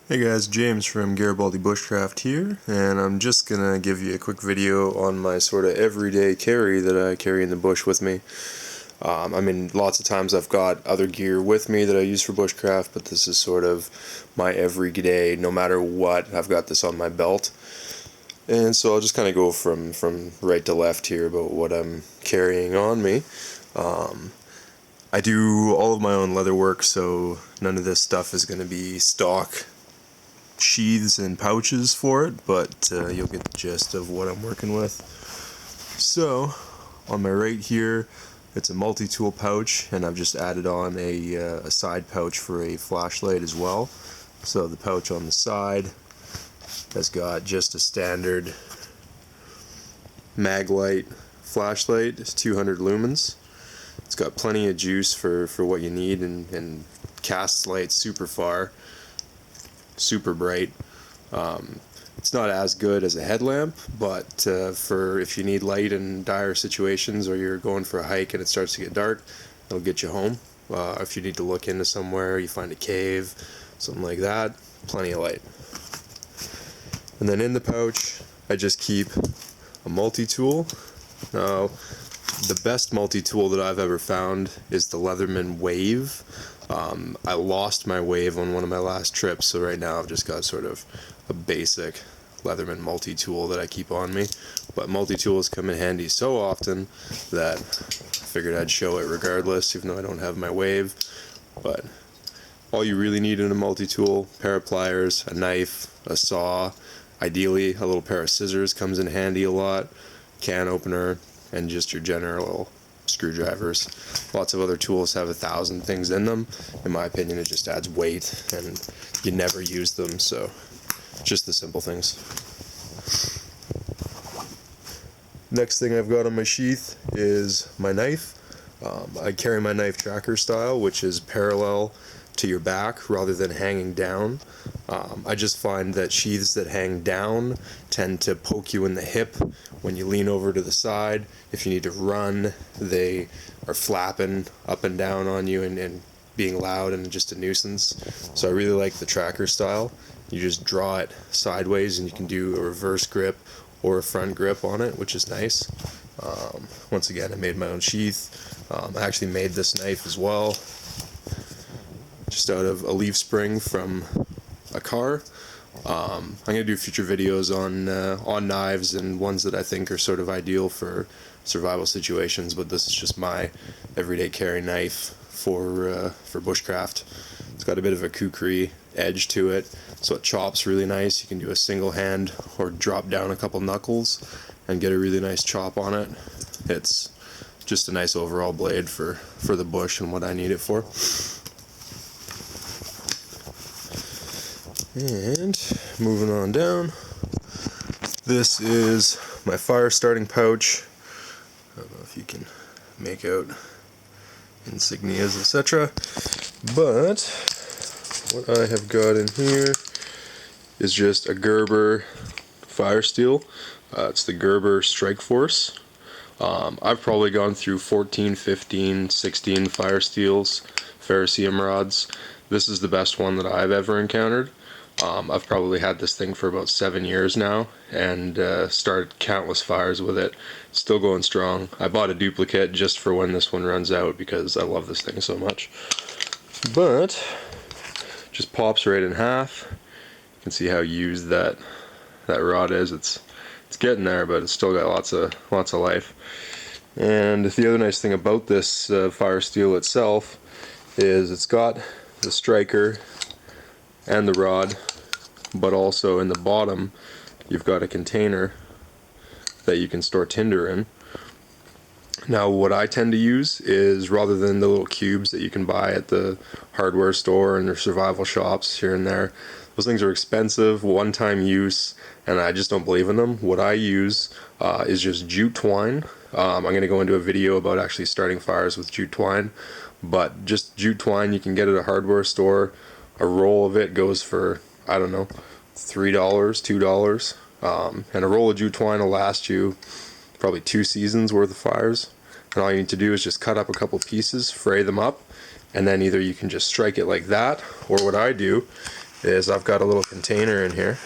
Hey guys, James from Garibaldi Bushcraft here, and I'm just gonna give you a quick video on my sort of everyday carry that I carry in the bush with me. Lots of times I've got other gear with me that I use for bushcraft, but this is sort of my everyday, no matter what, I've got this on my belt. And so I'll just kind of go from right to left here about what I'm carrying on me. I do all of my own leather work, so none of this stuff is going to be stock sheaths and pouches for it, but you'll get the gist of what I'm working with. So on my right here, it's a multi-tool pouch, and I've just added on a side pouch for a flashlight as well. So the pouch on the side has got just a standard mag light flashlight. It's 200 lumens. It's got plenty of juice for what you need, and casts light super far, super bright. It's not as good as a headlamp, but for if you need light in dire situations, or you're going for a hike and it starts to get dark, it'll get you home. If you need to look into somewhere, you find a cave, something like that, plenty of light. And then in the pouch, I just keep a multi-tool. Now, the best multi-tool that I've ever found is the Leatherman Wave. I lost my Wave on one of my last trips, so right now I've just got sort of a basic Leatherman multi-tool that I keep on me. But multi-tools come in handy so often that I figured I'd show it regardless, even though I don't have my Wave. But all you really need in a multi-tool: pair of pliers, a knife, a saw, ideally a little pair of scissors comes in handy a lot, can opener, and just your general screwdrivers. Lots of other tools have 1,000 things in them. In my opinion, it just adds weight and you never use them, so just the simple things. Next thing I've got on my sheath is my knife. I carry my knife tracker style, which is parallel to your back rather than hanging down. I just find that sheaths that hang down tend to poke you in the hip when you lean over to the side. If you need to run, they are flapping up and down on you and being loud and just a nuisance. So I really like the tracker style. You just draw it sideways and you can do a reverse grip or a front grip on it, which is nice. Once again, I made my own sheath. I actually made this knife as well, just out of a leaf spring from a car. I'm going to do future videos on knives and ones that I think are sort of ideal for survival situations, but this is just my everyday carry knife for bushcraft. It's got a bit of a kukri edge to it, so it chops really nice. You can do a single hand or drop down a couple knuckles and get a really nice chop on it. It's just a nice overall blade for the bush and what I need it for. And moving on down, this is my fire starting pouch. I don't know if you can make out insignias, etc. But what I have got in here is just a Gerber fire steel. It's the Gerber Strike Force. I've probably gone through 14, 15, 16 fire steels, ferrocerium rods. This is the best one that I've ever encountered. I've probably had this thing for about 7 years now, and started countless fires with it. It's still going strong. I bought a duplicate just for when this one runs out because I love this thing so much. But just pops right in half. You can see how used that rod is. It's getting there, but it's still got lots of life. And the other nice thing about this fire steel itself is it's got the striker and the rod, but also in the bottom you've got a container that you can store tinder in. Now what I tend to use is, rather than the little cubes that you can buy at the hardware store and their survival shops here and there, those things are expensive, one-time use, and I just don't believe in them. What I use is just jute twine. I'm going to go into a video about actually starting fires with jute twine, but just jute twine you can get at a hardware store. A roll of it goes for, I don't know, $3, $2, and a roll of jute twine will last you probably 2 seasons worth of fires. And all you need to do is just cut up a couple pieces, fray them up, and then either you can just strike it like that, or what I do is I've got a little container in here.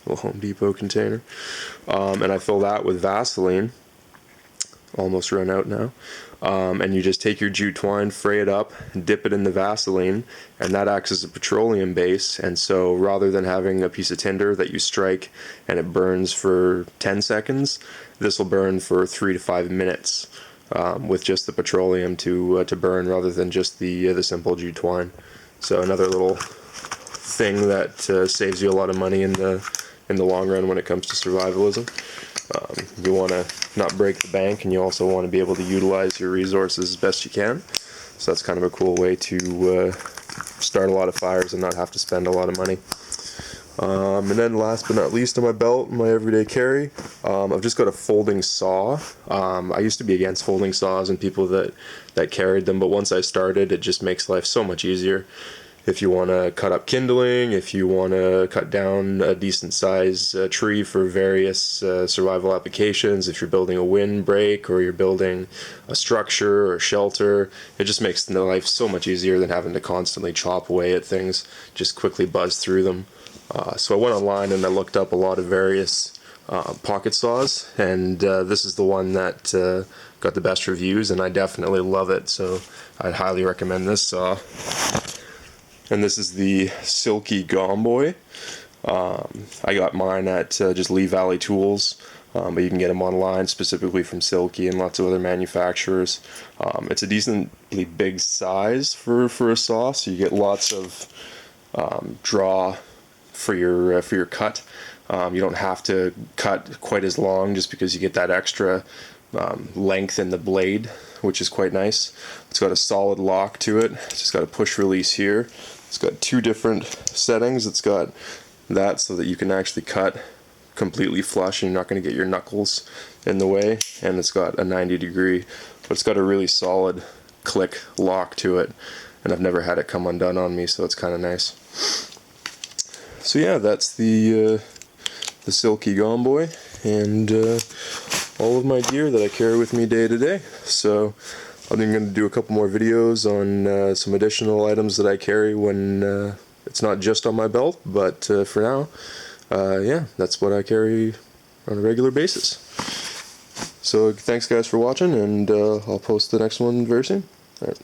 Little Home Depot container. And I fill that with Vaseline. Almost run out now. And you just take your jute twine, fray it up, dip it in the Vaseline, and that acts as a petroleum base. And so rather than having a piece of tinder that you strike and it burns for 10 seconds, this will burn for 3 to 5 minutes with just the petroleum to burn rather than just the simple jute twine. So another little thing that saves you a lot of money in the long run when it comes to survivalism. You want to not break the bank, and you also want to be able to utilize your resources as best you can. So that's kind of a cool way to start a lot of fires and not have to spend a lot of money. And then last but not least on my belt, my everyday carry, I've just got a folding saw. I used to be against folding saws and people that carried them, but once I started, it just makes life so much easier. If you want to cut up kindling, if you want to cut down a decent size tree for various survival applications, if you're building a windbreak or you're building a structure or a shelter, it just makes the life so much easier than having to constantly chop away at things, just quickly buzz through them. So I went online and I looked up a lot of various pocket saws, and this is the one that got the best reviews, and I definitely love it, so I'd highly recommend this saw. And this is the Silky Gomboy. I got mine at just Lee Valley Tools, but you can get them online specifically from Silky and lots of other manufacturers. It's a decently big size for a saw, so you get lots of draw for your cut. You don't have to cut quite as long just because you get that extra length in the blade, which is quite nice. It's got a solid lock to it. It's just got a push release here. It's got 2 different settings. It's got that so that you can actually cut completely flush and you're not going to get your knuckles in the way, and it's got a 90-degree, but it's got a really solid click lock to it, and I've never had it come undone on me, so it's kind of nice. So yeah, that's the Silky Gomboy and all of my gear that I carry with me day to day. So I'm going to do a couple more videos on some additional items that I carry when it's not just on my belt, but for now, yeah, that's what I carry on a regular basis. So thanks guys for watching, and I'll post the next one very soon. All right.